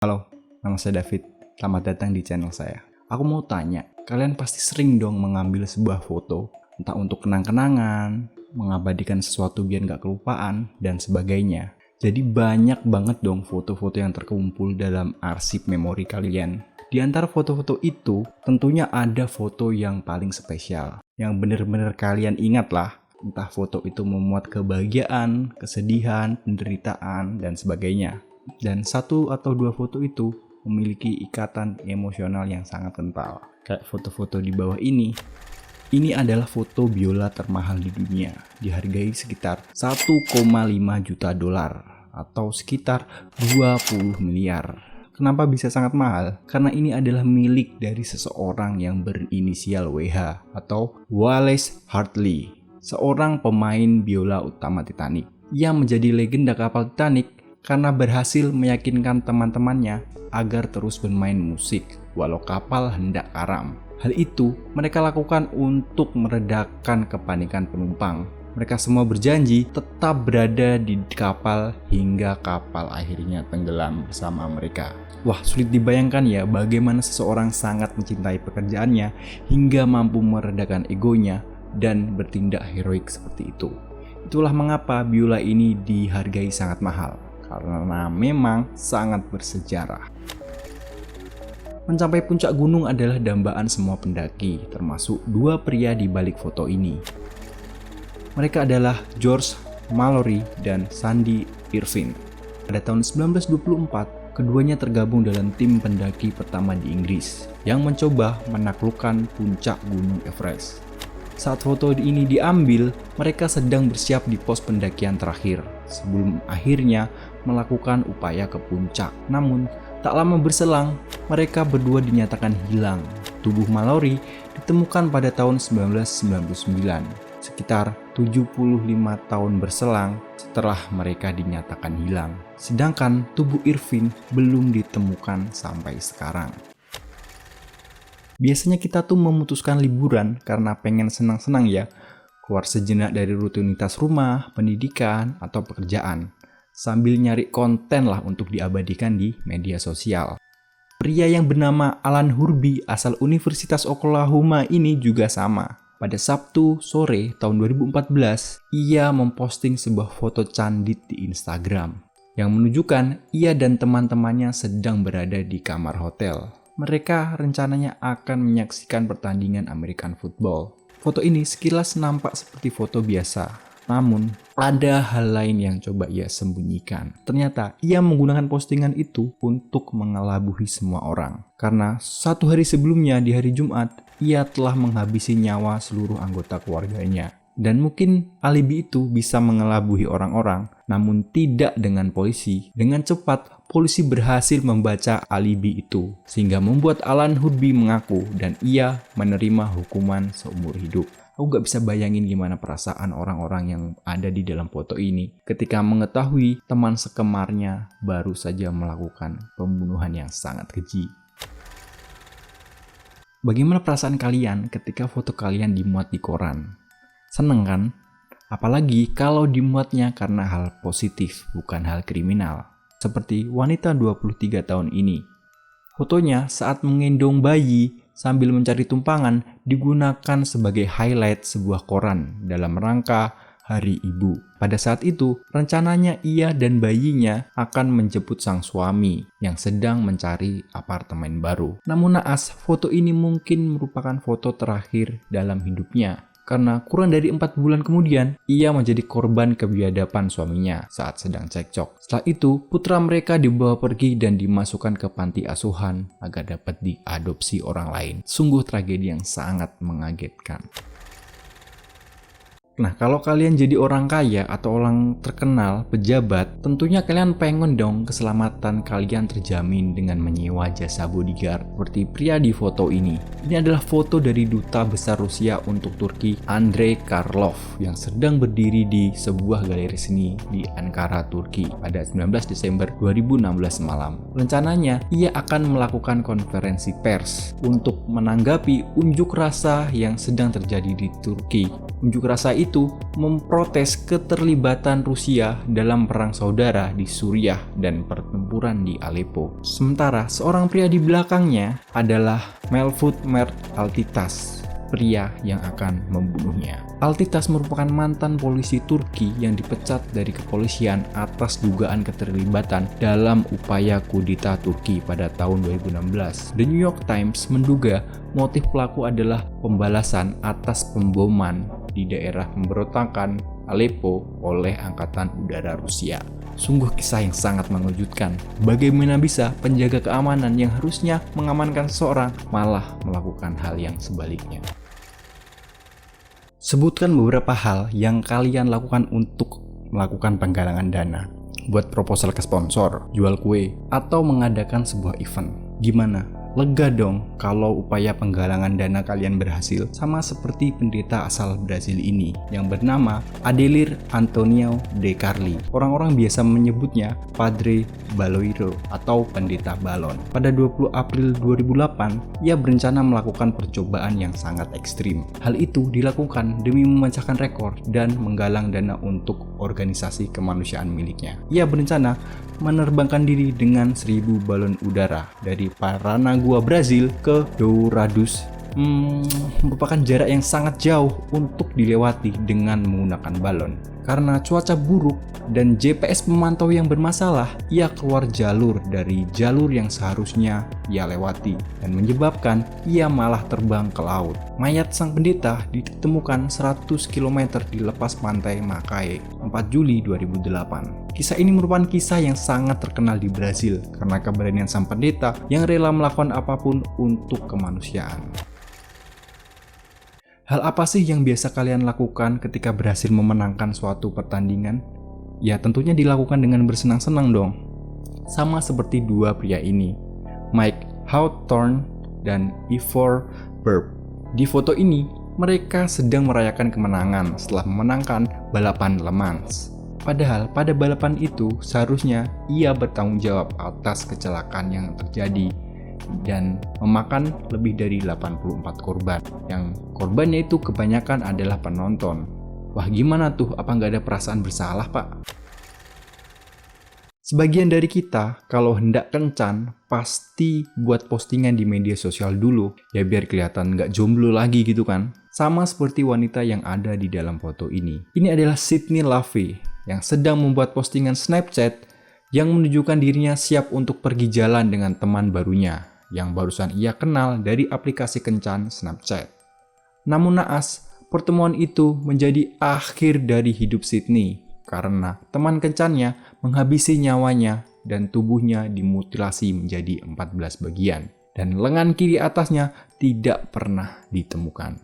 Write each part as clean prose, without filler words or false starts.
Halo, nama saya David. Selamat datang di channel saya. Aku mau tanya, kalian pasti sering dong mengambil sebuah foto, entah untuk kenang-kenangan, mengabadikan sesuatu biar nggak kelupaan, dan sebagainya. Jadi banyak banget dong foto-foto yang terkumpul dalam arsip memori kalian. Di antara foto-foto itu, tentunya ada foto yang paling spesial, yang bener-bener kalian ingat lah. Entah foto itu memuat kebahagiaan, kesedihan, penderitaan, dan sebagainya. Dan satu atau dua foto itu memiliki ikatan emosional yang sangat kental. Kayak foto-foto di bawah ini. Ini adalah foto biola termahal di dunia. Dihargai sekitar 1,5 juta dolar atau sekitar 20 miliar. Kenapa bisa sangat mahal? Karena ini adalah milik dari seseorang yang berinisial WH atau Wallace Hartley, seorang pemain biola utama Titanic yang menjadi legenda kapal Titanic karena berhasil meyakinkan teman-temannya agar terus bermain musik walau kapal hendak karam. Hal itu mereka lakukan untuk meredakan kepanikan penumpang. Mereka semua berjanji tetap berada di kapal hingga kapal akhirnya tenggelam bersama mereka. Wah, sulit dibayangkan ya bagaimana seseorang sangat mencintai pekerjaannya hingga mampu meredakan egonya dan bertindak heroik seperti itu. Itulah mengapa biola ini dihargai sangat mahal. Karena memang sangat bersejarah. Mencapai puncak gunung adalah dambaan semua pendaki, termasuk dua pria di balik foto ini. Mereka adalah George Mallory dan Sandy Irvine. Pada tahun 1924, keduanya tergabung dalam tim pendaki pertama di Inggris yang mencoba menaklukkan puncak gunung Everest. Saat foto ini diambil, mereka sedang bersiap di pos pendakian terakhir sebelum akhirnya melakukan upaya ke puncak. Namun, tak lama berselang, mereka berdua dinyatakan hilang. Tubuh Mallory ditemukan pada tahun 1999, sekitar 75 tahun berselang setelah mereka dinyatakan hilang. Sedangkan tubuh Irvine belum ditemukan sampai sekarang. Biasanya kita tuh memutuskan liburan karena pengen senang-senang ya, keluar sejenak dari rutinitas rumah, pendidikan, atau pekerjaan, sambil nyari konten lah untuk diabadikan di media sosial. Pria yang bernama Alan Hurby asal Universitas Oklahoma ini juga sama. Pada Sabtu sore tahun 2014, ia memposting sebuah foto candid di Instagram yang menunjukkan ia dan teman-temannya sedang berada di kamar hotel. Mereka rencananya akan menyaksikan pertandingan American Football. Foto ini sekilas nampak seperti foto biasa, namun ada hal lain yang coba ia sembunyikan. Ternyata ia menggunakan postingan itu untuk mengelabuhi semua orang. Karena satu hari sebelumnya di hari Jumat, ia telah menghabisi nyawa seluruh anggota keluarganya. Dan mungkin alibi itu bisa mengelabuhi orang-orang, namun tidak dengan polisi. Dengan cepat, polisi berhasil membaca alibi itu, sehingga membuat Alan Hurby mengaku dan ia menerima hukuman seumur hidup. Aku gak bisa bayangin gimana perasaan orang-orang yang ada di dalam foto ini ketika mengetahui teman sekemarnya baru saja melakukan pembunuhan yang sangat keji. Bagaimana perasaan kalian ketika foto kalian dimuat di koran? Seneng kan? Apalagi kalau dimuatnya karena hal positif, bukan hal kriminal. Seperti wanita 23 tahun ini. Fotonya saat menggendong bayi sambil mencari tumpangan digunakan sebagai highlight sebuah koran dalam rangka Hari Ibu. Pada saat itu, rencananya ia dan bayinya akan menjemput sang suami yang sedang mencari apartemen baru. Namun naas, foto ini mungkin merupakan foto terakhir dalam hidupnya. Karena kurang dari 4 bulan kemudian, ia menjadi korban kebiadaban suaminya saat sedang cekcok. Setelah itu, putra mereka dibawa pergi dan dimasukkan ke panti asuhan agar dapat diadopsi orang lain. Sungguh tragedi yang sangat mengagetkan. Nah, kalau kalian jadi orang kaya atau orang terkenal, pejabat, tentunya kalian pengen dong keselamatan kalian terjamin dengan menyewa jasa bodyguard seperti pria di foto ini. Ini adalah foto dari Duta Besar Rusia untuk Turki, Andrei Karlov, yang sedang berdiri di sebuah galeri seni di Ankara, Turki pada 19 Desember 2016 malam. Rencananya, ia akan melakukan konferensi pers untuk menanggapi unjuk rasa yang sedang terjadi di Turki. Unjuk rasa itu itu memprotes keterlibatan Rusia dalam perang saudara di Suriah dan pertempuran di Aleppo. Sementara seorang pria di belakangnya adalah Mevlut Mert Altıtaş, pria yang akan membunuhnya. Altıtaş merupakan mantan polisi Turki yang dipecat dari kepolisian atas dugaan keterlibatan dalam upaya kudeta Turki pada tahun 2016. The New York Times menduga motif pelaku adalah pembalasan atas pemboman di daerah pemberontakan Aleppo oleh Angkatan Udara Rusia. Sungguh kisah yang sangat mengejutkan. Bagaimana bisa penjaga keamanan yang harusnya mengamankan seseorang malah melakukan hal yang sebaliknya? Sebutkan beberapa hal yang kalian lakukan untuk melakukan penggalangan dana. Buat proposal ke sponsor, jual kue, atau mengadakan sebuah event. Gimana? Lega dong kalau upaya penggalangan dana kalian berhasil, sama seperti pendeta asal Brasil ini yang bernama Adelir Antonio de Carli. Orang-orang biasa menyebutnya Padre Baloiro atau pendeta balon. Pada 20 April 2008, ia berencana melakukan percobaan yang sangat ekstrim. Hal itu dilakukan demi memecahkan rekor dan menggalang dana untuk organisasi kemanusiaan miliknya. Ia berencana menerbangkan diri dengan 1000 balon udara dari Paranagua, Brazil ke Dourados. Merupakan jarak yang sangat jauh untuk dilewati dengan menggunakan balon. Karena cuaca buruk dan GPS pemantau yang bermasalah, ia keluar jalur dari jalur yang seharusnya ia lewati dan menyebabkan ia malah terbang ke laut. Mayat sang pendeta ditemukan 100 km di lepas pantai Macaé, 4 Juli 2008. Kisah ini merupakan kisah yang sangat terkenal di Brazil karena keberanian sang pendeta yang rela melakukan apapun untuk kemanusiaan. Hal apa sih yang biasa kalian lakukan ketika berhasil memenangkan suatu pertandingan? Ya tentunya dilakukan dengan bersenang-senang dong. Sama seperti dua pria ini, Mike Hawthorne dan Ivor Burp. Di foto ini, mereka sedang merayakan kemenangan setelah memenangkan balapan Le Mans. Padahal pada balapan itu seharusnya ia bertanggung jawab atas kecelakaan yang terjadi dan memakan lebih dari 84 korban. Yang korbannya itu kebanyakan adalah penonton. Wah gimana tuh, apa nggak ada perasaan bersalah pak? Sebagian dari kita kalau hendak kencan pasti buat postingan di media sosial dulu ya biar kelihatan nggak jomblo lagi gitu kan. Sama seperti wanita yang ada di dalam foto ini. Ini adalah Sydney Lavey yang sedang membuat postingan Snapchat yang menunjukkan dirinya siap untuk pergi jalan dengan teman barunya yang barusan ia kenal dari aplikasi kencan Snapchat. Namun naas, pertemuan itu menjadi akhir dari hidup Sydney karena teman kencannya menghabisi nyawanya dan tubuhnya dimutilasi menjadi 14 bagian dan lengan kiri atasnya tidak pernah ditemukan.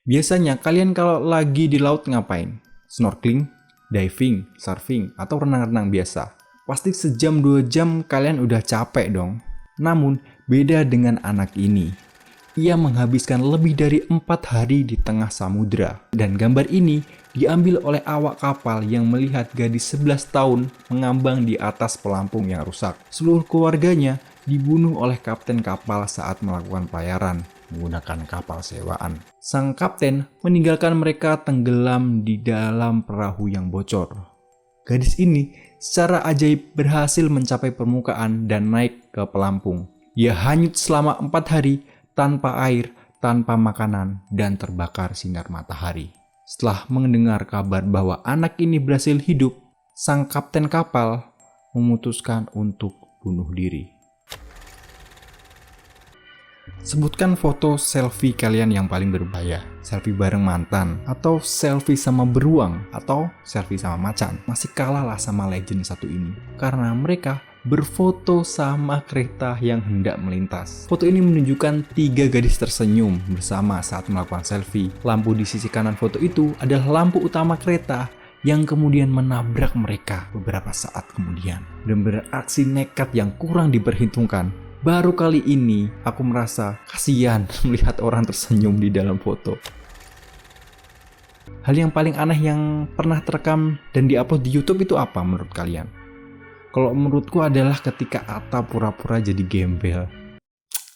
Biasanya kalian kalau lagi di laut ngapain? Snorkeling, diving, surfing, atau renang-renang biasa? Pasti sejam 2 jam kalian udah capek dong. Namun beda dengan anak ini. Ia menghabiskan lebih dari 4 hari di tengah samudra. Dan gambar ini diambil oleh awak kapal yang melihat gadis 11 tahun mengambang di atas pelampung yang rusak. Seluruh keluarganya dibunuh oleh kapten kapal saat melakukan pelayaran menggunakan kapal sewaan. Sang kapten meninggalkan mereka tenggelam di dalam perahu yang bocor. Gadis ini secara ajaib berhasil mencapai permukaan dan naik ke pelampung. Ia hanyut selama 4 hari tanpa air, tanpa makanan, dan terbakar sinar matahari. Setelah mendengar kabar bahwa anak ini berhasil hidup, sang kapten kapal memutuskan untuk bunuh diri. Sebutkan foto selfie kalian yang paling berbahaya. Selfie bareng mantan, atau selfie sama beruang, atau selfie sama macan. Masih kalah lah sama legend satu ini. Karena mereka berfoto sama kereta yang hendak melintas. Foto ini menunjukkan 3 gadis tersenyum bersama saat melakukan selfie. Lampu di sisi kanan foto itu adalah lampu utama kereta yang kemudian menabrak mereka beberapa saat kemudian. Dan beraksi nekat yang kurang diperhitungkan. Baru kali ini aku merasa kasihan melihat orang tersenyum di dalam foto. Hal yang paling aneh yang pernah terekam dan diupload di YouTube itu apa menurut kalian? Kalau menurutku adalah ketika Atta pura-pura jadi gembel.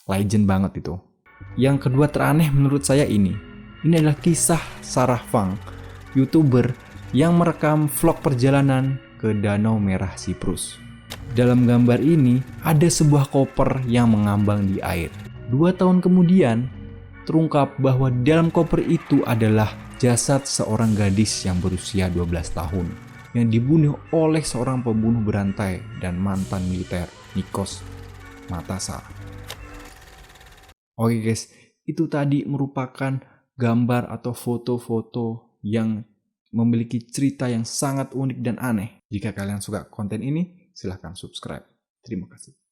Legend banget itu. Yang kedua teraneh menurut saya ini. Ini adalah kisah Sarah Fang, YouTuber yang merekam vlog perjalanan ke Danau Merah Siprus. Dalam gambar ini ada sebuah koper yang mengambang di air. 2 tahun kemudian terungkap bahwa dalam koper itu adalah jasad seorang gadis yang berusia 12 tahun yang dibunuh oleh seorang pembunuh berantai dan mantan militer, Nikos Matasar. Oke guys, itu tadi merupakan gambar atau foto-foto yang memiliki cerita yang sangat unik dan aneh. Jika kalian suka konten ini, silahkan subscribe. Terima kasih.